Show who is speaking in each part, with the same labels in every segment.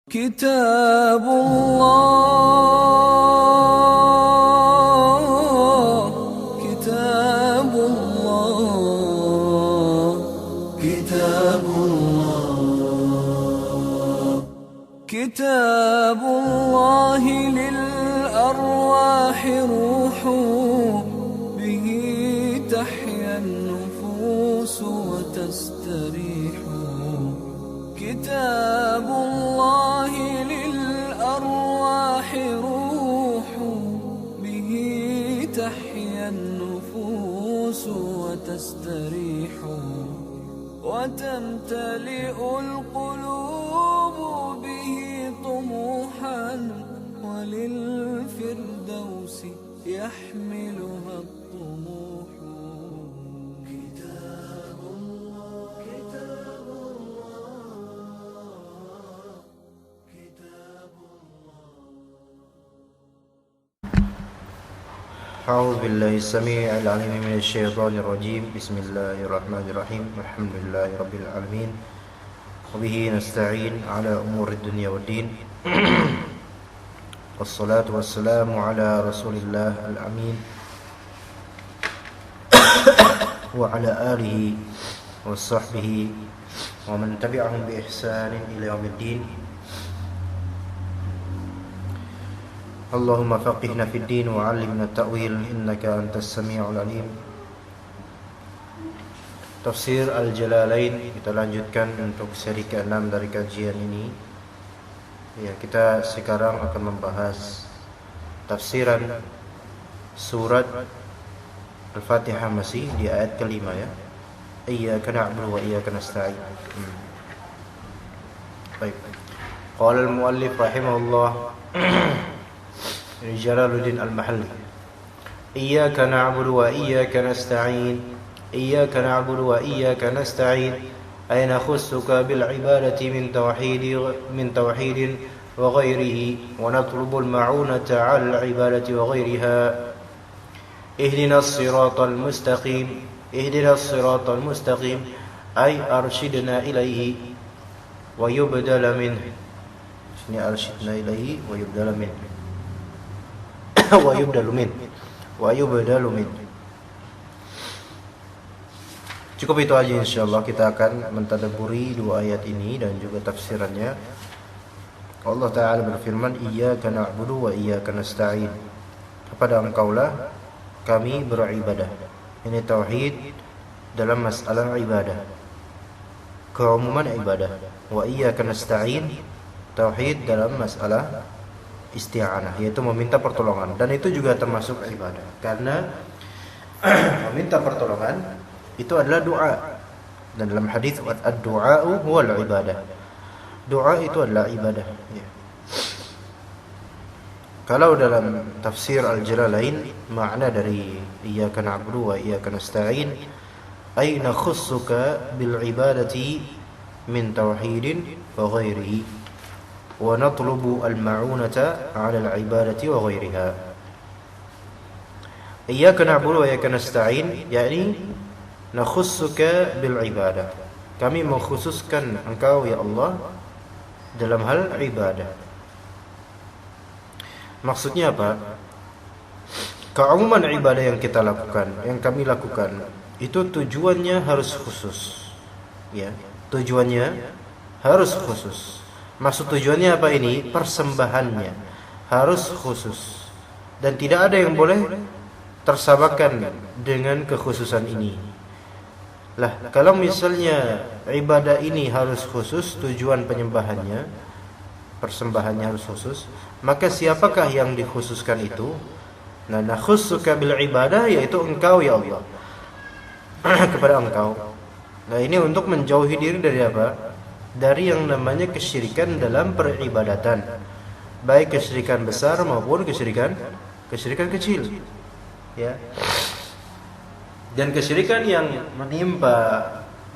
Speaker 1: كتاب الله كتاب الله كتاب الله كتاب الله للأرواح روح به تحيا النفوس وتستريح كتاب الله للأرواح روح به تحيا النفوس وتستريح وتمتلئ القلوب به طموحا وللفردوس يحملها الطموح كتاب الله كتاب الله كتاب الله.
Speaker 2: أعوذ بالله السميع العليم من الشيطان الرجيم. بسم الله الرحمن الرحيم. الحمد لله رب العالمين وبه نستعين على أمور الدنيا والدين والصلاة والسلام على رسول الله الأمين وعلى آله وصحبه ومن تبعهم بإحسان إلى يوم الدين. اللهم فقهنا في الدين وعلمنا التأويل إنك أنت السميع العليم. Tafsir Al-Jalalain kita lanjutkan untuk seri ke-6 dari kajian ini. Ya, kita sekarang akan membahas tafsiran surat Al-Fatihah, masih di ayat kelima ya. Iyyaka na'budu wa iyyaka nasta'in. Baik. Qala al-muallif rahimahullah Jalaluddin Al-Mahalli. Iyyaka na'budu wa iyyaka nasta'in. إياك نعبد وإياك نستعين أي نخصك بالعبادة من توحيد وغيره ونطلب المعونة على العبادة وغيرها اهدنا الصراط المستقيم أي أرشدنا إليه ويبدل منه أرشدنا إليه ويبدل منه. Cukup itu aja, insyaallah kita akan mentadabburi dua ayat ini dan juga tafsirannya. Allah Ta'ala berfirman, Iyyaka na'budu wa iyyaka nasta'in. Kepada Engkaulah kami beribadah. Ini tauhid dalam masalah ibadah, keumuman ibadah. Wa iyyaka nasta'in, tauhid dalam masalah isti'anah, yaitu meminta pertolongan. Dan itu juga termasuk ibadah, karena meminta pertolongan itu adalah doa. Dan dalam hadis ad-du'a'u huwal ibadah. Doa itu adalah ibadah ya. Kalau dalam tafsir Al-Jalalain, makna dari iyyaka na'budu wa iyyaka nasta'in ay nakhussuka bil ibadati min tauhidin wa ghairihi wa natlubu al-ma'unata 'ala al-ibadati wa ghairiha. Iyyaka na'budu wa iyyaka nasta'in yakni nakhussuka bil ibadah. Kami mengkhususkan Engkau ya Allah dalam hal ibadah. Maksudnya apa? Keumuman ibadah yang kita lakukan, yang kami lakukan, itu tujuannya harus khusus. Ya, tujuannya harus khusus. Maksud tujuannya apa ini? Persembahannya harus khusus. Dan tidak ada yang boleh tersamakan dengan kekhususan ini. Lah, kalau misalnya ibadah ini harus khusus, tujuan penyembahannya, persembahannya harus khusus, maka siapakah yang dikhususkan itu? Nah, nakhussuka bil ibadah, yaitu Engkau ya Allah. Kepada Engkau. Nah, ini untuk menjauhi diri dari apa? Dari yang namanya kesyirikan dalam peribadatan, baik kesyirikan besar maupun kesyirikan kecil. Ya. Dan kesyirikan yang menimpa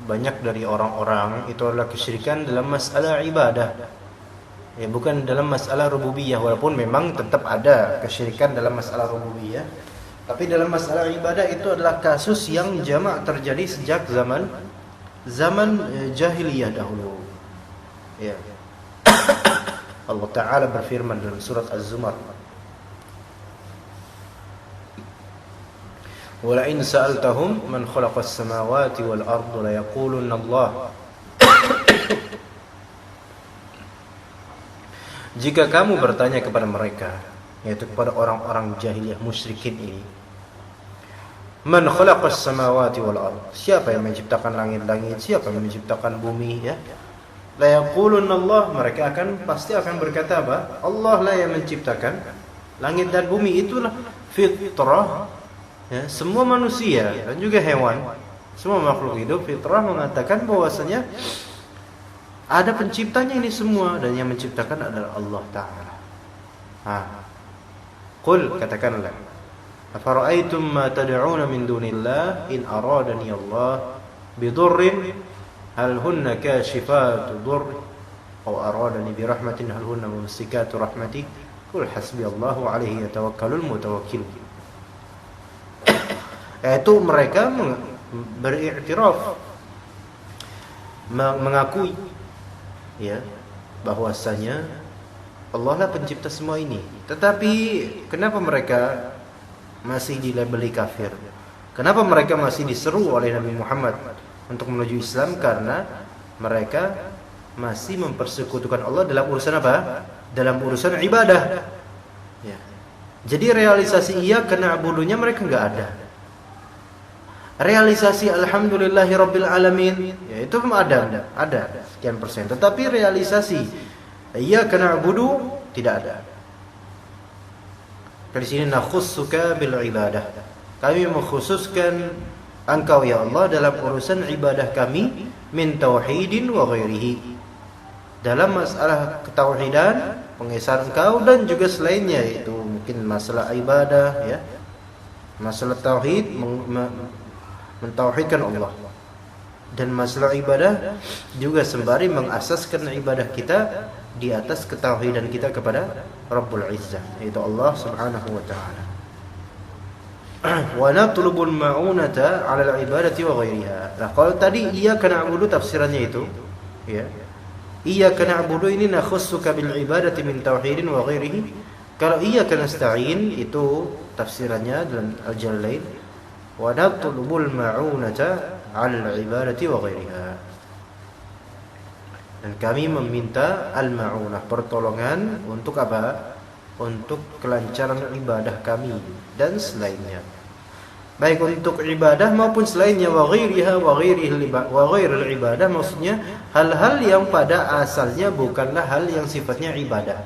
Speaker 2: banyak dari orang-orang itu adalah kesyirikan dalam masalah ibadah. Ya, bukan dalam masalah rububiyah, walaupun memang tetap ada kesyirikan dalam masalah rububiyah. Tapi dalam masalah ibadah itu adalah kasus yang jamak terjadi sejak zaman jahiliyah dahulu. Ya. Allah Ta'ala berfirman dalam surat Az-Zumar, وَلَئِنْ سَأَلْتَهُمْ مَنْ خَلَقَ السَّمَاوَاتِ وَالْأَرْضَ لَيَقُولُنَّ اللَّهُ. Jika kamu bertanya kepada mereka, yaitu kepada orang-orang jahiliyah musyrikin ini, Man khalaqas samawati wal ard, siapa yang menciptakan langit-langit, siapa yang menciptakan bumi, ya? La yaqulunna Allah, mereka pasti akan berkata apa? Allah lah yang menciptakan langit dan bumi. Itulah fitrah, ya, semua manusia dan juga hewan, semua makhluk hidup, fitrah mengatakan bahwasanya ada penciptanya ini semua, dan yang menciptakan adalah Allah Ta'ala. Qul, katakanlah, afara'aytum ma tad'una min dunillah in aradani Allah bidurrin hal hunna kashifatu durri aw aradani birahmatin hal hunna mumsikatu rahmati qul hasbiyallahu alaihi yatawakkalul mutawakkil. Yaitu mereka beriktiraf, mengakui, ya, bahwasanya Allah lah pencipta semua ini. Tetapi kenapa mereka masih dilabeli kafir? Kenapa mereka masih diseru oleh Nabi Muhammad untuk menuju Islam? Karena mereka masih mempersekutukan Allah dalam urusan apa? Dalam urusan ibadah, ya. Jadi realisasi iyyaka na'budunya mereka enggak ada. Realisasi alhamdulillahi rabbil alamin, ya, itu ada sekian persen. Tetapi realisasi iyyaka na'budu tidak ada. Dari sini nakhussuka bil ibadah, kami mengkhususkan engkau ya Allah dalam urusan ibadah kami, min tauhidin wa ghairihi, dalam masalah ketauhidan, pengesahan engkau, dan juga selainnya, yaitu mungkin masalah ibadah, ya, masalah tauhid, mentauhidkan Allah, dan masalah ibadah juga sembari mengasaskan ibadah kita di atas ketauhidan kita kepada Rabbul Izzah, yaitu Allah Subhanahu wa taala. Wa natlubul ma'unata 'ala al-ibadati wa ghairiha. Nah, kalau tadi iyyaka na'budu tafsirannya itu, ya, iyyaka na'budu ini nakhussuka bil ibadati min tauhidin wa ghairihi. Kalau iyyaka nasta'in itu tafsirannya dalam Al-Jalalain, wa natlubul ma'unata 'ala al-ibadati wa ghairiha. Dan kami meminta al-ma'unah, pertolongan untuk apa? Untuk kelancaran ibadah kami dan selainnya. Baik untuk ibadah maupun selainnya, wa ghairiha wa ghairil ibadah, maksudnya hal-hal yang pada asalnya bukanlah hal yang sifatnya ibadah.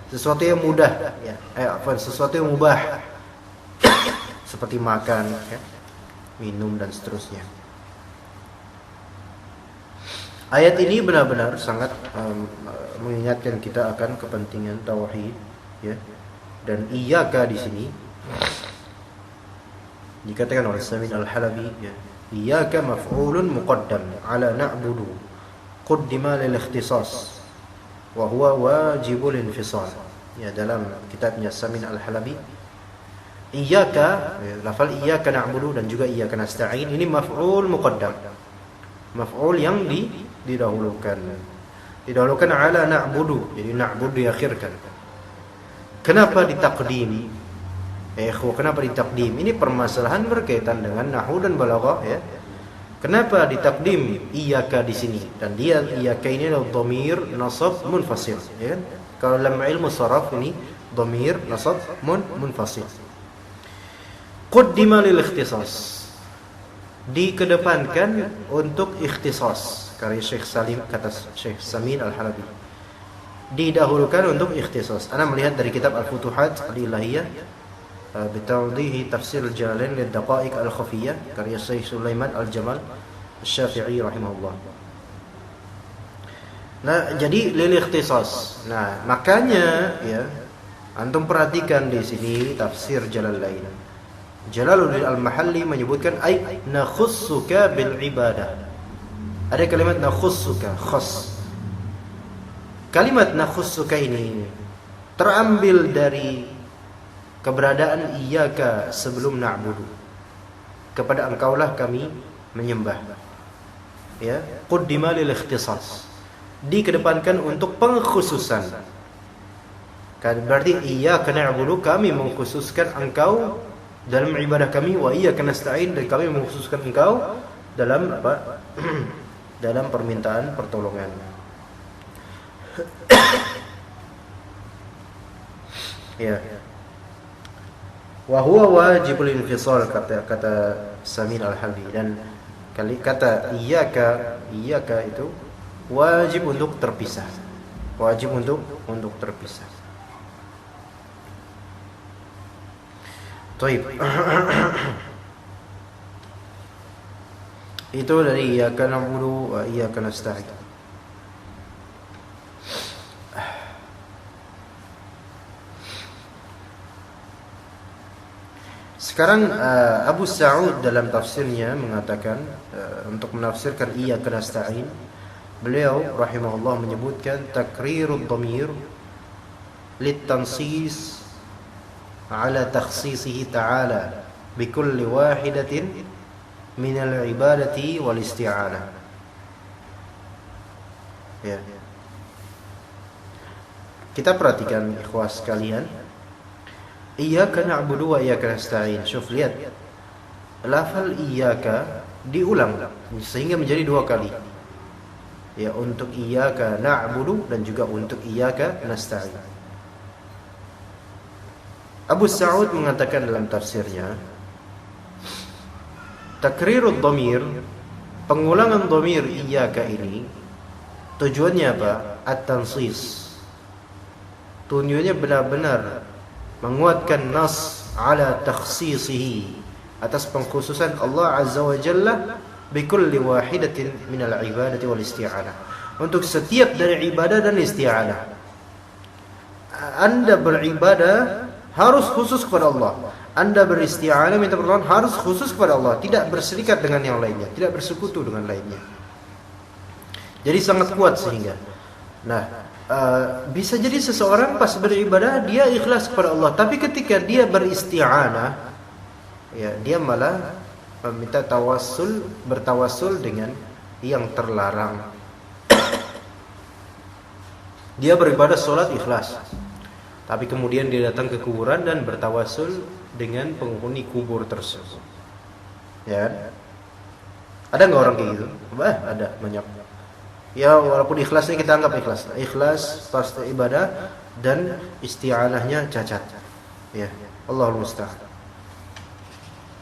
Speaker 2: Sesuatu yang mudah, ya, sesuatu yang mubah seperti makan, ya, minum dan seterusnya. Ayat ini benar-benar sangat mengingatkan kita akan kepentingan tauhid, ya. Dan iyyaka di sini dikatakan oleh Samin Al-Halabi, ya, iyyaka maf'ulun muqaddam ala na'budu quddima lil ikhtisas wa huwa wajibul infisal. Ya, dalam kitabnya Samin Al-Halabi, iyyaka, ya, lafal iyyaka na'budu dan juga iyyaka nasta'in ini maf'ul muqaddam, maf'ul yang didahulukan ala na'budu, jadi na'budu diakhirkan. Kenapa ditakdim? Kenapa ditakdim? Ini permasalahan berkaitan dengan nahwu dan balaghah, ya. Kenapa ditakdim iyyaka di sini? Dan dia iyyaka ini adalah dhamir nasab munfasil, ya kan? Kalau dalam ilmu sharaf ini dhamir nasab munfasil. Quddima lil ikhtisas, dikedepankan untuk ikhtisas. Karya Syekh Salim, kata Syekh Samin Al-Halabi, didahulukan untuk ikhtisas. Ana melihat dari kitab Al-Futuhat Al-Ilahiyah bitawdihi tafsir al-Jalalain lid-daqa'iq al-khafiyah, karya Syekh Sulaiman Al-Jamal Asy-Syafi'i rahimahullah. Nah, jadi lil ikhtisas. Nah, makanya, ya, antum perhatikan di sini tafsir Jalalain. Jalaluddin Al-Mahalli menyebutkan ay nakhussuka bil ibadah. Ada kalimat nakhussuka, khas. Kalimat nakhussuka ini terambil dari keberadaan iyyaka sebelum na'budu. Kepada engkaulah kami menyembah. Ya, quddima lil ikhtisas. Dikedepankan untuk pengkhususan. Berarti iyyaka na'budu, kami mengkhususkan engkau dalam ibadah kami, wa iyyaka nasta'in, dan kami mengkhususkan engkau dalam apa? Dalam permintaan pertolongan. Ya. Wa huwa wajibul infisal, kata Samin Al-Halbi, dan kata iyyaka itu wajib untuk terpisah. Wajib untuk terpisah. Baik. Itu dari iyyaka na'budu wa iyyaka nasta'in. Sekarang Abu Sa'ud dalam tafsirnya mengatakan untuk menafsirkan iyyaka nasta'in, beliau rahimahullah menyebutkan takrirud dhamir litansis ala takhsisihi ta'ala bikulli wahidatin minal ibadati wal isti'anah. Ya. Kita perhatikan ikhwas sekalian, iyyaka na'budu wa iyyaka nasta'in. Syuf, lihat, lafal iyyaka diulang sehingga menjadi 2 kali. Ya, untuk iyyaka na'budu dan juga untuk iyyaka nasta'in. Abu Sa'ud mengatakan dalam tafsirnya, takrirud dhamir, pengulangan dhamir iyyaka ini tujuannya apa? At-tansis. Tujuannya benar-benar menguatkan nas ala takhsisihi, atas pengkhususan Allah Azza wa Jalla bikulli wahidatin minal ibadati wal isti'anah, untuk setiap dari ibadah dan isti'anah. Anda beribadah harus khusus kepada Allah. Anda beristi'anah, minta pertolongan, harus khusus kepada Allah, tidak berserikat dengan yang lainnya, tidak bersekutu dengan lainnya. Jadi sangat kuat sehingga, bisa jadi seseorang pas beribadah dia ikhlas kepada Allah, tapi ketika dia beristi'anah, ya, dia malah meminta bertawassul dengan yang terlarang. Dia beribadah sholat ikhlas, tapi kemudian dia datang ke kuburan dan bertawassul dengan penghuni kubur tersebut. Ya, ada nggak orang kayak gitu? Ada banyak. Ya, walaupun ikhlasnya kita anggap ikhlas pas ibadah dan isti'anahnya cacat. Ya, Allahul musta'an.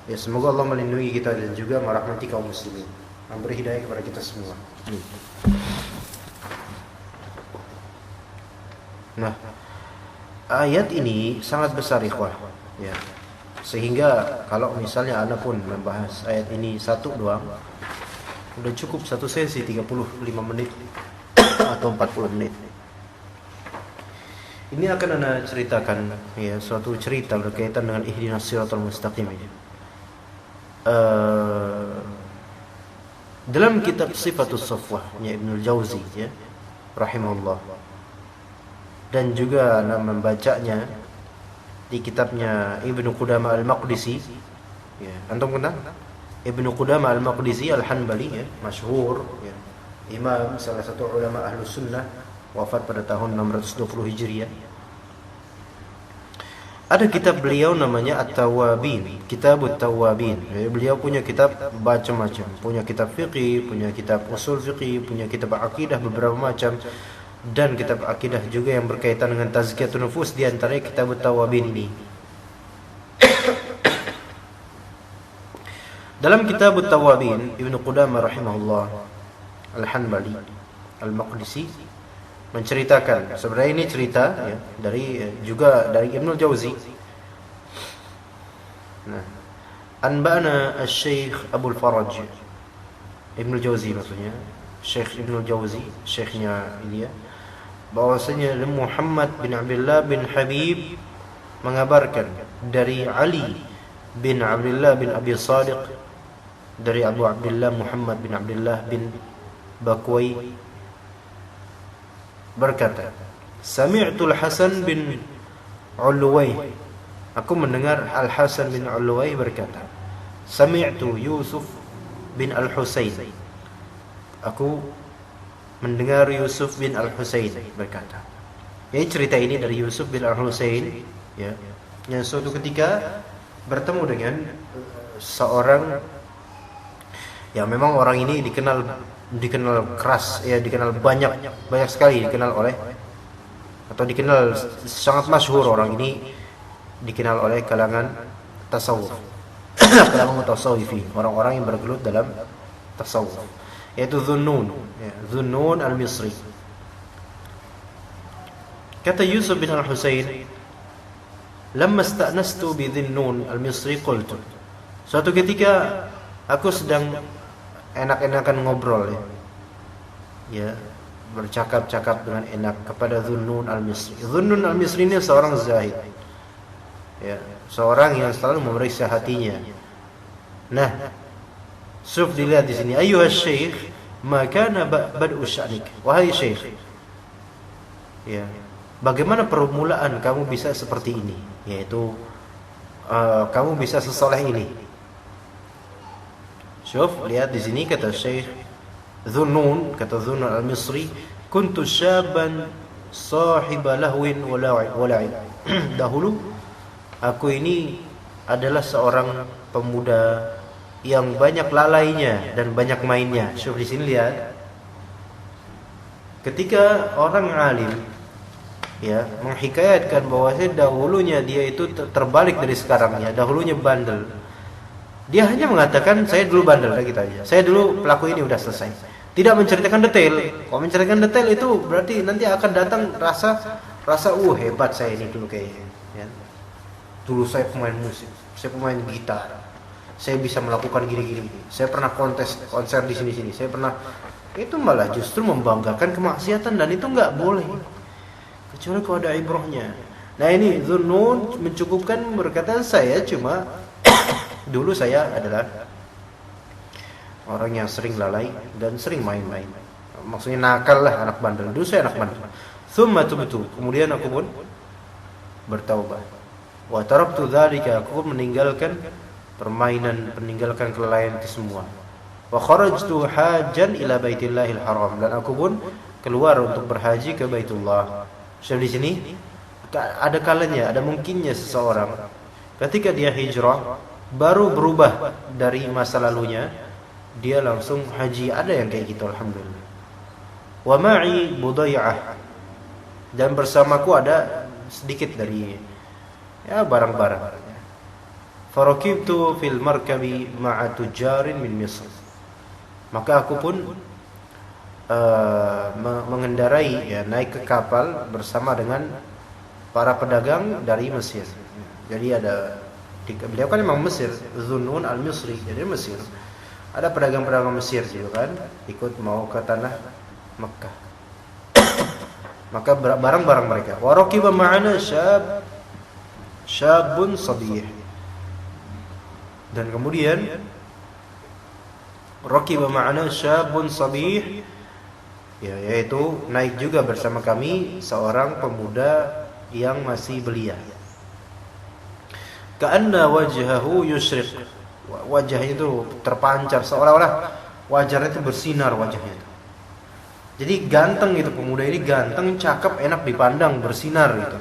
Speaker 2: Ya, semoga Allah melindungi kita dan juga merahmati kaum muslimin, memberi hidayah kepada kita semua. Nah, ayat ini sangat besar ikhwah, ya. Sehingga kalau misalnya Anda pun membahas ayat ini satu doang, udah cukup satu sesi 35 menit atau 40 menit. Ini akan Anda ceritakan, ya, suatu cerita berkaitan dengan ihdinas siratal mustaqim ini. Dalam kitab Sifatus Safwah Ibnul Jauzi, ya, rahimahullah, dan juga Anda membacanya di kitabnya Ibnu Qudamah Al-Maqdisi, ya, antum kenal Ibnu Qudamah Al-Maqdisi Al-Hanbali, ya, masyhur, ya, imam, salah satu ulama Ahlus Sunnah, wafat pada tahun 620 Hijriah. Ada kitab beliau namanya At-Tawwabin, Kitabut Tawwabin. Jadi beliau punya kitab macam-macam, punya kitab fiqih, punya kitab usul fiqih, punya kitab akidah beberapa macam, dan kitab akidah juga yang berkaitan dengan tazkiyatun nufus, di antaranya Kitabut Tawwabin ini. Dalam Kitabut Tawwabin, Ibnu Qudamah rahimahullah Al-Hanbali Al-Maqdisi menceritakan, sebenarnya ini cerita, ya, dari Ibnu Jauzi. Nah, anba'ana Asy-Syaikh Abdul Faraj, Ibnu Jauzi maksudnya, Syekh Ibnu Jauzi, syekhnya dia, bahwasanya Muhammad bin Abdullah bin Habib mengabarkan dari Ali bin Abdullah bin Abi Sadiq, dari Abu Abdullah Muhammad bin Abdullah bin Bakwai, berkata, Sami'tul Hasan bin Ulwai, aku mendengar Al-Hasan bin Ulwai berkata, Sami'tu Yusuf bin Al-Husain, aku mendengar Yusuf bin Al-Husain berkata. Jadi cerita ini dari Yusuf bin Al-Husain, ya, yang suatu ketika bertemu dengan seorang yang memang orang ini dikenal keras, ya, dikenal banyak sekali dikenal oleh, atau dikenal sangat masyhur. Orang ini dikenal oleh kalangan tasawuf, kalangan mutasawwifin, orang-orang yang bergelut dalam tasawuf, yaitu Dhunnun, ya, Dhunnun al-Misri. Kata Yusuf bin Al-Husain, "Lamma ista'nastu bi Dhunnun al-Misri qultu." Suatu ketika aku sedang enak-enakan ngobrol, ya, bercakap-cakap dengan enak kepada Dhunnun al-Misri. Dhunnun al-Misri ini seorang zahid, ya, seorang yang selalu memeriksa hatinya. Nah, Suf dilihat di sini, "Ayyuhas syekh, ma kana bad'u sya'nik?" Wahai syekh, ya, bagaimana permulaan kamu bisa seperti ini, yaitu kamu bisa sesoleh ini. Syuf, lihat di sini kata Syekh Dhunnun, kata Dhunnun al-Misri, "Kuntu syaban sahiba lahwin wa la'ib." Dahulu aku ini adalah seorang pemuda yang banyak lalainya dan banyak mainnya. Syuf di sini lihat, ketika orang alim, ya, menghikayatkan bahwasanya dahulunya dia itu terbalik dari sekarangnya. Dahulunya bandel. Dia hanya mengatakan saya dulu bandel, gitu aja. Saya dulu pelaku ini, udah selesai. Tidak menceritakan detail. Kalau menceritakan detail itu berarti nanti akan datang rasa hebat saya ini dulu kayaknya, ya. Dulu saya pemain musik, saya pemain gitar. Saya bisa melakukan gini-gini. Saya pernah konser di sini-sini. Saya pernah, itu malah justru membanggakan kemaksiatan, dan itu enggak boleh. Kecuali kalau ada ibrahnya. Nah, ini Dhunnun mencukupkan berkata, saya cuma dulu saya adalah orang yang sering lalai dan sering main-main. Maksudnya nakal lah, anak bandel. Dulu saya anak bandel. Thumma tubtu, kemudian aku pun bertaubat. Wa taraktu dzalika, aku pun meninggalkan permainan, meninggalkan kelalaian itu semua. Wa kharajtu hajjan ila Baitillahil Haram, dan aku pun keluar untuk berhaji ke Baitullah. So, di sini ada kalanya, ada mungkinnya seseorang ketika dia hijrah baru berubah dari masa lalunya, dia langsung haji. Ada yang kayak gitu, alhamdulillah. Wa ma'i buday'ah, dan bersamaku ada sedikit dari, ya, barang-barang. Farakibtu fil markabi ma'a tujarin min Misr, maka aku pun mengendarai, ya, naik ke kapal bersama dengan para pedagang dari Mesir. Jadi beliau kan memang Mesir, Dhunnun al-Misri, jadi Mesir. Ada pedagang-pedagang Mesir juga kan, ikut mau ke tanah Mekah. Maka barang-barang mereka. Wa raqiba ma'ana syabun sabiyah. Dan kemudian raqiba ma'ana syabun sabiyah, ya, yaitu naik juga bersama kami seorang pemuda yang masih belia. Ka'anna wajhahu yushriq, wajahnya itu terpancar, seolah-olah wajahnya itu bersinar wajahnya itu. Jadi ganteng itu, pemuda ini ganteng, cakep, enak dipandang, bersinar gitu.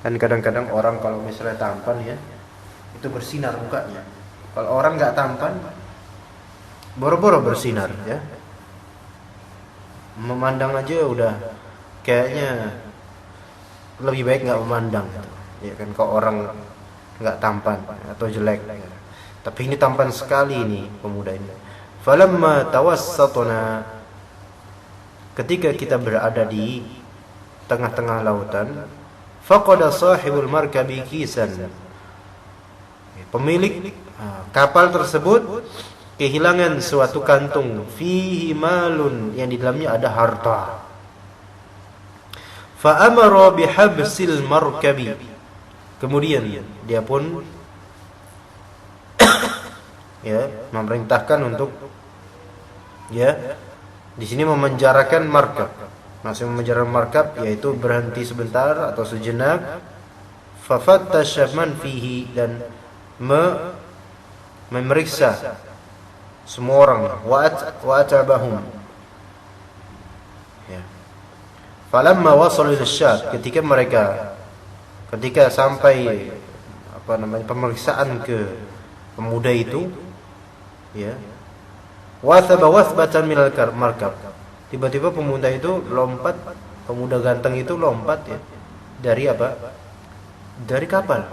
Speaker 2: Dan kadang-kadang orang kalau misalnya tampan, ya, itu bersinar mukanya. Kalau orang nggak tampan, boro-boro bersinar, ya. Memandang aja udah kayaknya lebih baik nggak memandang, ya kan, kalau orang nggak tampan atau jelek. Tapi ini tampan sekali ini pemuda ini. Falamma tawassatna, ketika kita berada di tengah-tengah lautan, faqada sahibul markabi kisan, pemilik kapal tersebut kehilangan suatu kantung, fihi malun, yang di dalamnya ada harta. Fa amara bihabsil markabi, kemudian dia pun ya memerintahkan untuk, ya, di sini memenjarakan markab. Maksud memenjarakan markab yaitu berhenti sebentar atau sejenak. Fa fattasha man fihi, dan memeriksa semua orang. Wa atabahum, ya. Falamma wasalu ila syab, ketika sampai pemeriksaan ke pemuda itu, ya, wathaba wathbatan minal markab, tiba-tiba pemuda itu lompat, pemuda ganteng itu lompat, ya, dari apa? Dari kapal.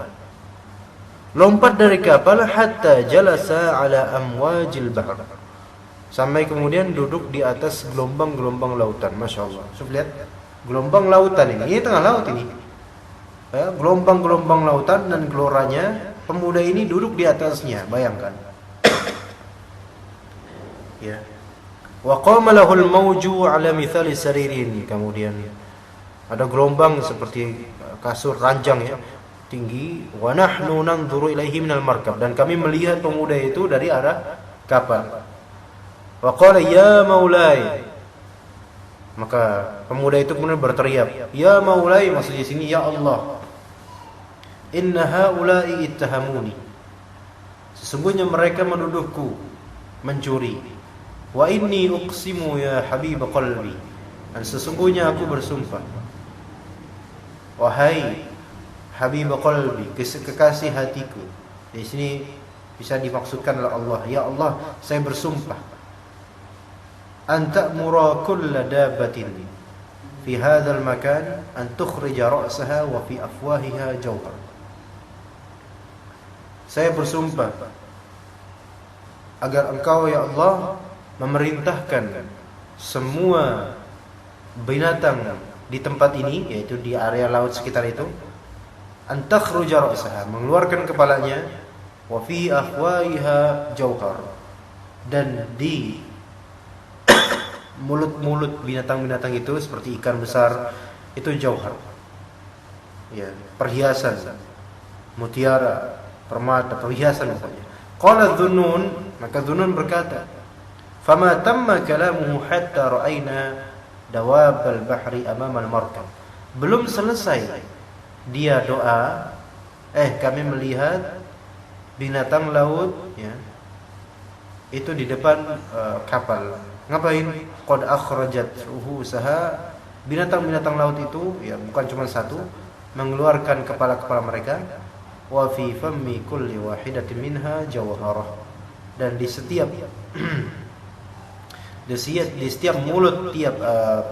Speaker 2: Lompat dari kapal hatta jalasa ala amwajil bahr, sampai kemudian duduk di atas gelombang-gelombang lautan. Masya Allah. So, lihat gelombang lautan ini tengah laut ini, ya, gelombang-gelombang lautan, dan geloranya pemuda ini duduk di atasnya. Bayangkan. Ya. Wa qama lahul mawju ala mithali saririn, kemudian ada gelombang seperti kasur ranjang, ya, tinggi. Wa nahnu nanzuru ilaihi minal markab, dan kami melihat pemuda itu dari arah kapal. Wa qala ya maulai, maka pemuda itu kemudian berteriak, ya maulai, maksudnya sini ya Allah, inna haula'i ittahamuni, sesungguhnya mereka menuduhku mencuri. Wa inni uqsimu ya habib qalbi, dan sesungguhnya aku bersumpah, wahai habib qalbi, kekasih hatiku. Di sini bisa dimaksudkan oleh Allah, ya Allah, saya bersumpah, an ta'mura kulla dabbatin fi hadzal makan an tukhrija ra'saha wa fi afwahiha jawhar. Saya bersumpah agar engkau ya Allah memerintahkan semua binatang di tempat ini, yaitu di area laut sekitar itu, an takhruja ra'saha, mengeluarkan kepalanya, wa fi afwahiha jawhar, dan di mulut-mulut binatang-binatang itu seperti ikan besar itu jauhar, ya, perhiasan, mutiara, permata, perhiasan pokoknya. Qala Dhunnun, maka Dhunnun berkata, fama tamma kalamuhu hatta ra'ayna dawab al-bahri amama al-markab. Belum selesai dia doa, kami melihat binatang laut, ya, itu di depan kapal. Ngapain? Qad akhrajat ruhusaha, binatang-binatang laut itu, ya, bukan cuma satu, mengeluarkan kepala-kepala mereka. Wa fi fammi kulli wahidatin minha jawharah, dan di setiap di setiap mulut tiap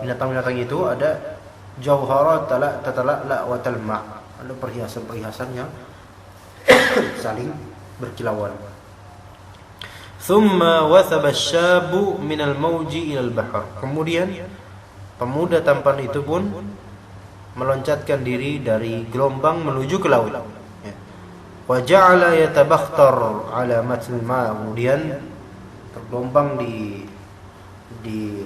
Speaker 2: binatang-binatang itu ada jawharat tatala'la wa talma', ada perhiasan-perhiasan yang saling berkilauan. Thumma wathaba asy-syabu minal mawji ilal bahr, kemudian pemuda tampan itu pun meloncatkan diri dari gelombang menuju ke laut. Wa ja'ala yatabakhtar ala matnil ma, kemudian tergelombang di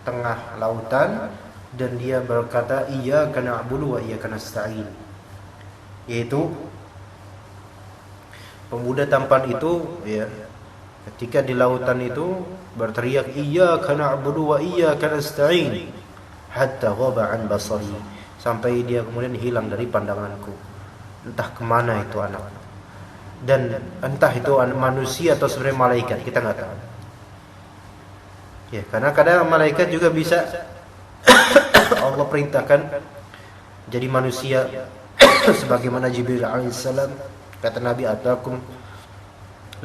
Speaker 2: tengah lautan, dan dia berkata iyyaka na'budu wa iyyaka nasta'in, yaitu pemuda tampan itu, ya, ketika di lautan itu berteriak iyyaka na'budu wa iyyaka nasta'in hatta ghaba an basari, sampai dia kemudian hilang dari pandanganku. Entah kemana itu anak, dan entah itu manusia atau sebenarnya malaikat, kita nggak tahu. Ya, karena kadang malaikat juga bisa Allah perintahkan jadi manusia, sebagaimana Jibril alaihissalam, kata Nabi, atakum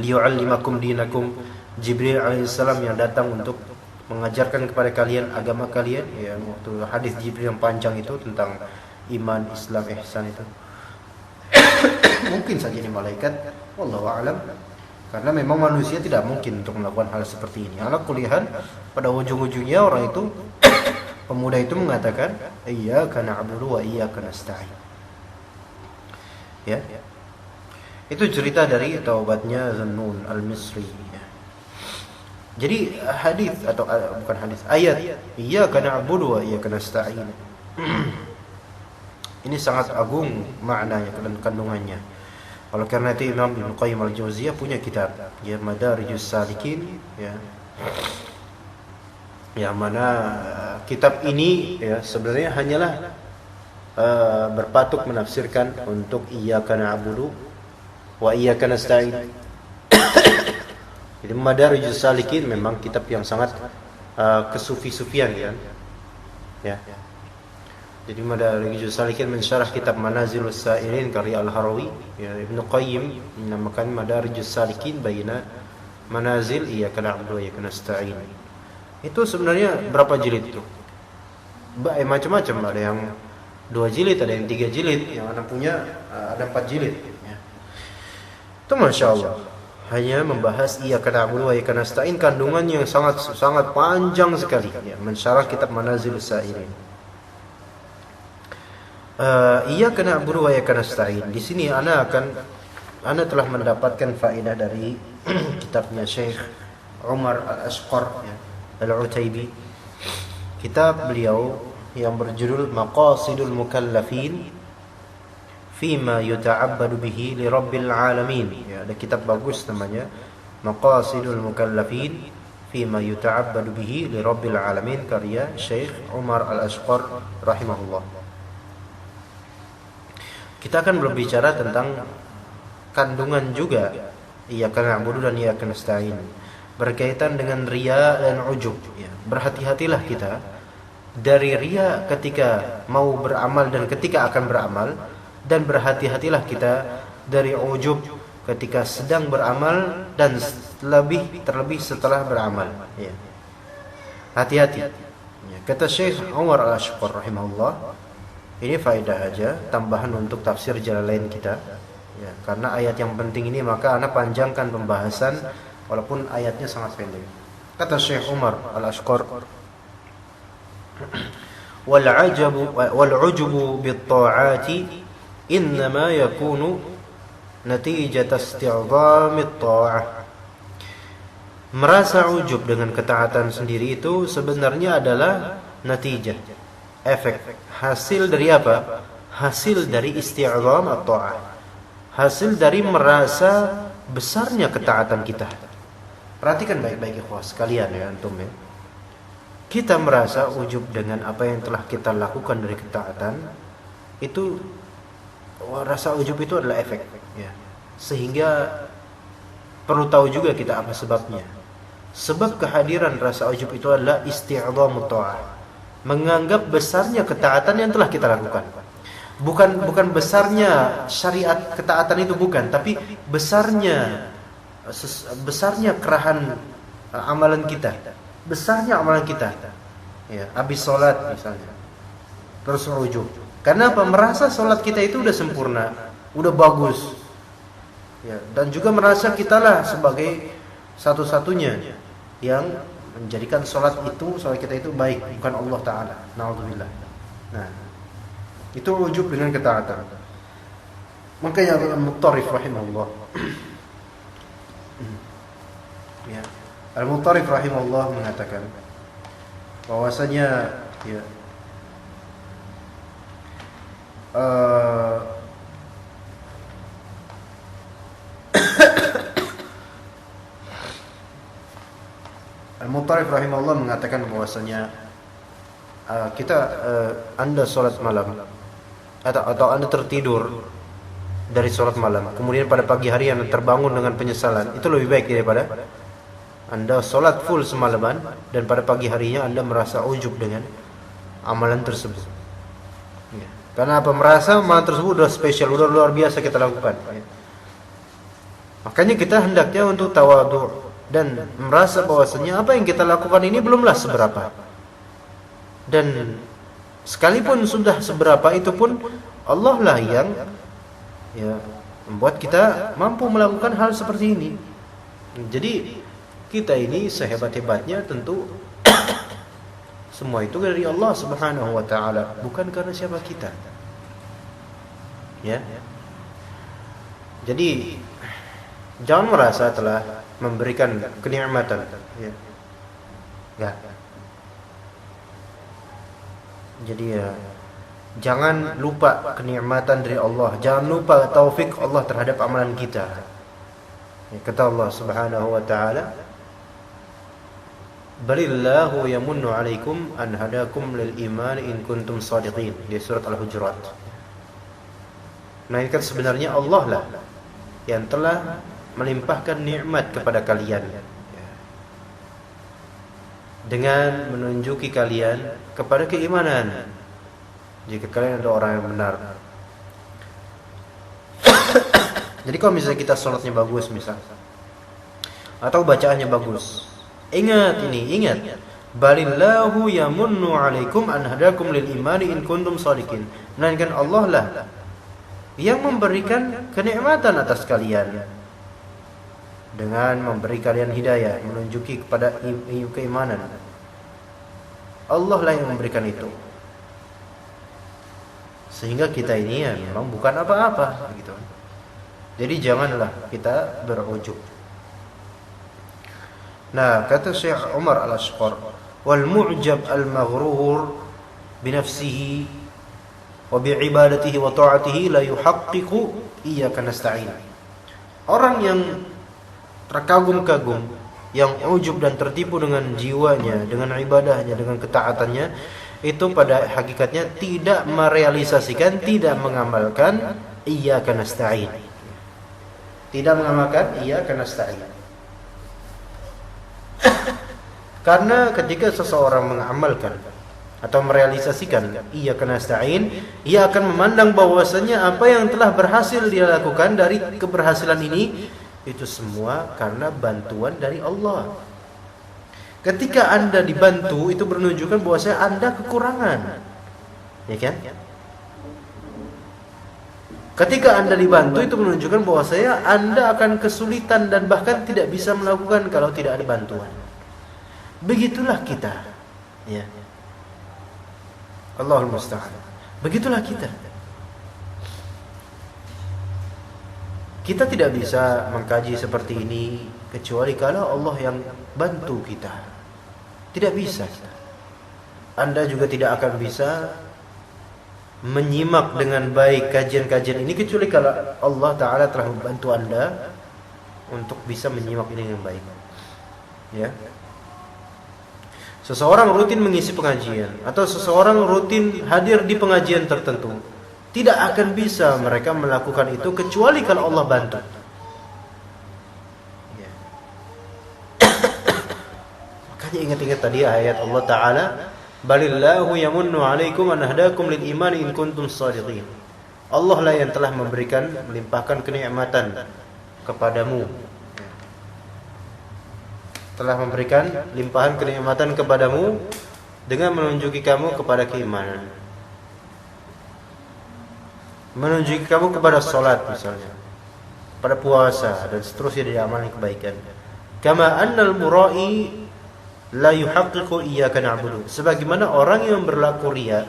Speaker 2: liyu'allimakum dinakum, Jibril alaihissalam yang datang untuk mengajarkan kepada kalian agama kalian, ya, waktu hadis Jibril yang panjang itu tentang iman, Islam, ihsan itu. Mungkin saja ini malaikat, wallahu a'lam, karena memang manusia tidak mungkin untuk melakukan hal seperti ini. Ala kulli hal, pada ujung-ujungnya orang itu pemuda itu mengatakan iyyaka na'budu wa iyyaka nasta'in. Ya. Itu cerita dari taubatnya Dhunnun al-Misri. Jadi hadis atau bukan hadis, ayat iyyaka na'budu wa iyyaka nasta'in ini sangat agung maknanya dan kandungannya. Oleh karena itu Imam Ibnu Qayyim al-Jauziyah punya kitab, ya, Madarijus Salikin, ya, yang mana kitab ini, ya, sebenarnya hanyalah berpatuk menafsirkan untuk iyyaka na'budu wa iyyaka nasta'in. Jadi Madarijus Salikin memang kitab yang sangat kesufi-sufian, ya. Ya. Jadi Madarijus Salikin mensyarah kitab Manazilus Sa'irin karya Al-Harawi, ya, Ibnu Qayyim menamakan Madarijus Salikin baina manazil iyyaka na'budu wa iyyaka nasta'in. Itu sebenarnya berapa jilid itu? Macam-macam, ada yang 2 jilid, ada yang 3 jilid, yang anak punya ada 4 jilid, ya. Itu Masya Allah, hanya membahas iyyaka na'budu wa iyyaka nasta'in, kandungannya yang sangat panjang sekali, ya, mensyarah kitab Manazilus Sa'irin. Iyyaka na'budu wa iyyaka nasta'in. Di sini ana telah mendapatkan faedah dari kitabnya Syekh Umar Al-Ashqar, ya, Al-Utaibi. Kitab beliau yang berjudul Maqasidul Mukallafin Fima Yuta'abbadu Bihi li Rabbil Alamin. Ya, ada kitab bagus namanya Maqasidul Mukallafin Fima Yuta'abbadu Bihi li Rabbil Alamin, karya Syekh Umar Al-Ashqar rahimahullah. Kita akan berbicara tentang kandungan juga iyyaka na'budu dan iyyaka nasta'in, berkaitan dengan riya dan ujub, ya. Berhati-hatilah kita dari riya ketika mau beramal dan ketika akan beramal, dan berhati-hatilah kita dari ujub ketika sedang beramal dan terlebih setelah beramal, ya. Hati-hati, ya. Kata Syekh Umar Al-Ashqar rahimahullah, ini faedah aja, tambahan untuk tafsir Jalalain kita, ya, karena ayat yang penting ini maka ana panjangkan pembahasan walaupun ayatnya sangat pendek. Kata Syekh Umar Al-Ashqar, wal ujubu bit ta'ati innama yakunu natijata isti'dhamit ta'ah. Merasa ujub dengan ketaatan sendiri itu sebenarnya adalah natijah, efek, hasil dari apa? Hasil dari isti'dham at-ta'ah, hasil dari merasa besarnya ketaatan kita. Perhatikan baik-baik ikhwas sekalian, ya antum, ya. Kita merasa ujub dengan apa yang telah kita lakukan dari ketaatan, itu rasa ujub itu adalah efek, ya. Sehingga perlu tahu juga kita apa sebabnya. Sebab kehadiran rasa ujub itu adalah isti'dham at-ta'ah, menganggap besarnya ketaatan yang telah kita lakukan. Bukan besarnya syariat ketaatan itu, bukan, tapi besarnya kerahan amalan kita, besarnya amalan kita, ya, habis sholat misalnya terus ujub. Karena apa? Merasa sholat kita itu udah sempurna, udah bagus, ya, dan juga merasa kitalah sebagai satu-satunya yang menjadikan sholat kita itu baik, bukan Allah Ta'ala. Na'udzubillah. Nah, itu ujub dengan ketaatan. Makanya Al-Muttarif rahimahullah, ya, Al-Muttarif rahimahullah mengatakan bahwasanya, ya, Al-Muttarif rahimahullah mengatakan bahwasanya Anda sholat malam atau Anda tertidur dari sholat malam, kemudian pada pagi hari Anda terbangun dengan penyesalan, itu lebih baik daripada Anda sholat full semalaman dan pada pagi harinya Anda merasa ujub dengan amalan tersebut, ya. Karena apa? Merasa amalan tersebut udah spesial, udah luar biasa kita lakukan, ya. Makanya kita hendaknya untuk tawadhu dan merasa bahwasanya apa yang kita lakukan ini belumlah seberapa, dan sekalipun sudah seberapa itu pun Allah lah yang, ya, membuat kita mampu melakukan hal seperti ini. Jadi kita ini sehebat-hebatnya tentu semua itu dari Allah Subhanahu wa taala, bukan karena siapa kita, ya. Jadi jangan merasa telah memberikan kenikmatan, ya. Enggak. Jadi, ya, jangan lupa kenikmatan dari Allah, jangan lupa taufik Allah terhadap amalan kita. Ya, kata Allah Subhanahu wa taala, balillahu yamunnu 'alaikum an hadakum lil iman in kuntum shadiqin, di surat Al-Hujurat. Nah, ini kan sebenarnya Allah lah yang telah melimpahkan nikmat kepada kalian, ya, dengan menunjuki kalian kepada keimanan, jika kalian ada orang yang benar. Jadi kalau misalnya kita sholatnya bagus misal, atau bacaannya bagus, ingat, balillahu yamunnu alaikum an hadakum lil imani in kuntum shadiqin. Melainkan Allah lah yang memberikan kenikmatan atas kalian dengan memberi kalian hidayah, menunjuki kepada keimanan. Allah lah yang memberikan itu. Sehingga kita ini ya memang bukan apa-apa gitu. Jadi janganlah kita berujub. Nah, kata Syekh Umar Al-Ashqar, wal mu'jab al-maghrur bi nafsihi wa bi ibadatihi wa ta'atihi la yuhaqqiqu iyyaka nasta'in. Orang yang terkagum-kagum, yang ujub dan tertipu dengan jiwanya, dengan ibadahnya, dengan ketaatannya, itu pada hakikatnya tidak merealisasikan, tidak mengamalkan iyyaka nasta'in. Tidak mengamalkan iyyaka nasta'in. Karena ketika seseorang mengamalkan atau merealisasikan iyyaka nasta'in, ia akan memandang bahwasanya apa yang telah berhasil dia lakukan dari keberhasilan ini itu semua karena bantuan dari Allah. Ketika Anda dibantu, itu menunjukkan bahwasanya Anda kekurangan. Ya kan? Ketika Anda dibantu, itu menunjukkan bahwasanya Anda akan kesulitan dan bahkan tidak bisa melakukan kalau tidak ada bantuan. Begitulah kita. Ya. Allahul musta'an. Begitulah kita. Kita tidak bisa mengkaji seperti ini kecuali kalau Allah yang bantu kita. Tidak bisa. Anda juga tidak akan bisa menyimak dengan baik kajian-kajian ini kecuali kalau Allah Ta'ala telah membantu Anda untuk bisa menyimak ini dengan baik. Ya. Seseorang rutin mengisi pengajian atau seseorang rutin hadir di pengajian tertentu, tidak akan bisa mereka melakukan itu kecuali kalau Allah bantu. Ya. Makanya ingat-ingat tadi ayat Allah Ta'ala, balillahu yamunnu alaikum an hadakum lil iman in kuntum shadiqin. Allah lah yang telah melimpahkan kenikmatan kepadamu, telah memberikan limpahan kenikmatan kepadamu dengan menunjuki kamu kepada keimanan, menunjuki kamu kepada salat misalnya, pada puasa dan seterusnya dari amalan kebaikan. Kama annal murai la yuhaqqiqu iyyaka na'budu. Sebagaimana orang yang berlaku riya,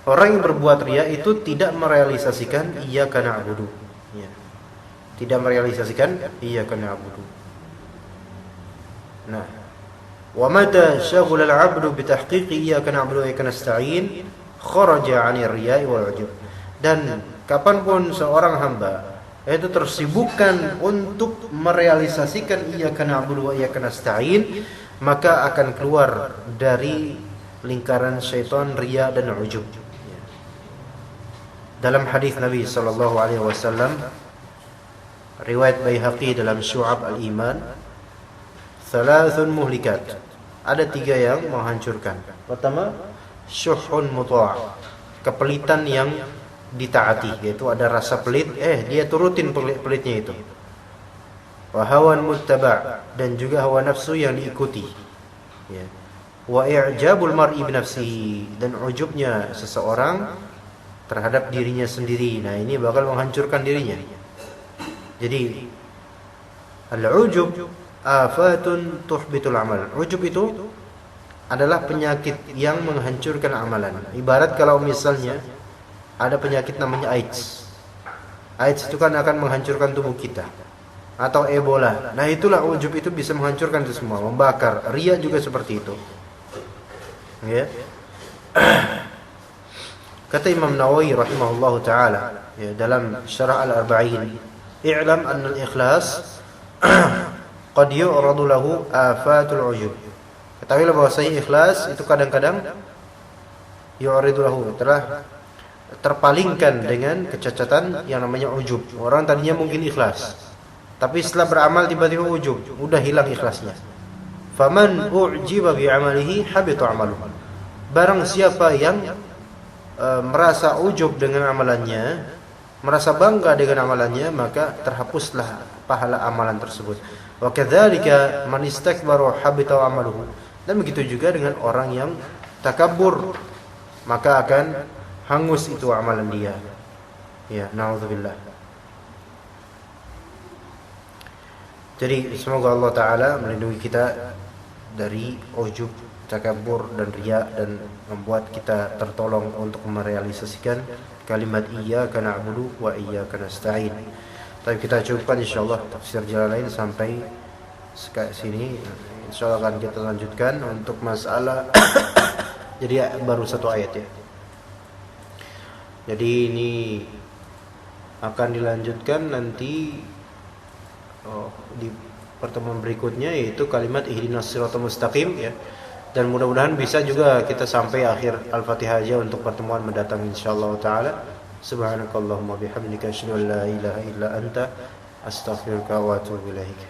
Speaker 2: orang yang berbuat riya itu tidak merealisasikan iyyaka na'budu. Ya. Tidak merealisasikan iyyaka na'budu. Nah, wa mata shaghula al-'abdu bi tahqiqi iyyaka na'budu wa iyyaka nasta'in kharaja 'anil riya'i wal 'ujub. Dan kapanpun seorang hamba itu tersibukkan untuk merealisasikan iyyaka na'budu wa iyyaka nasta'in, maka akan keluar dari lingkaran syaitan riya dan ujub. Dalam hadis Nabi sallallahu alaihi wasallam riwayat Baihaqi dalam Syu'ab al-Iman, thalathun muhlikat, ada 3 yang menghancurkan. Pertama, syuhun muta', kepelitan yang ditaati, yaitu ada rasa pelit, dia turutin pelitnya itu. Wa hawan muttaba', dan juga hawa nafsu yang diikuti. Ya. Wa i'jabul mar'i bi nafsihi, dan ujubnya seseorang terhadap dirinya sendiri. Nah, ini bakal menghancurkan dirinya. Jadi al-ujub afatun tuhbitul amal. Ujub itu adalah penyakit yang menghancurkan amalan. Ibarat kalau misalnya ada penyakit namanya AIDS. AIDS itu kan akan menghancurkan tubuh kita. Atau Ebola. Nah, itulah ujub, itu bisa menghancurkan itu semua, membakar. Riya juga seperti itu. Ya. Kata Imam Nawawi rahimahullahu taala, ya, dalam Syarah Al-Arba'in, i'lam anna al-ikhlas qad yu'radu lahu afatul ujub. Ketahuilah bahwasanya ikhlas itu kadang-kadang yu'radu lahu, telah terpalingkan dengan kecacatan yang namanya ujub. Orang tadinya mungkin ikhlas, tapi setelah beramal tiba-tiba ujub, udah hilang ikhlasnya. Faman u'jiba bi 'amalihi habita 'amaluhu. barang siapa yang merasa ujub dengan amalannya, merasa bangga dengan amalannya, maka terhapuslah pahala amalan tersebut. Wa kadzalika man istakbara habita amaluhu. Dan begitu juga dengan orang yang takabur, maka akan hangus itu amalan dia. Ya, naudzubillah. Jadi semoga Allah Ta'ala melindungi kita dari ujub, takabur dan riya, dan membuat kita tertolong untuk merealisasikan kalimat iyyaka na'budu wa iyyaka nasta'in. Tapi kita cukupkan insyaallah tafsir Jalalain sampai sini. Insyaallah akan kita lanjutkan untuk masalah jadi baru satu ayat ya. Jadi ini akan dilanjutkan nanti di pertemuan berikutnya, yaitu kalimat ihdinas siratal mustaqim ya. Dan mudah-mudahan bisa juga kita sampai akhir Al-Fatihah aja untuk pertemuan mendatang insyaallah taala. Subhanakallahumma bihamdika asyhadu an la ilaha illa anta astaghfiruka wa atubu ilaik.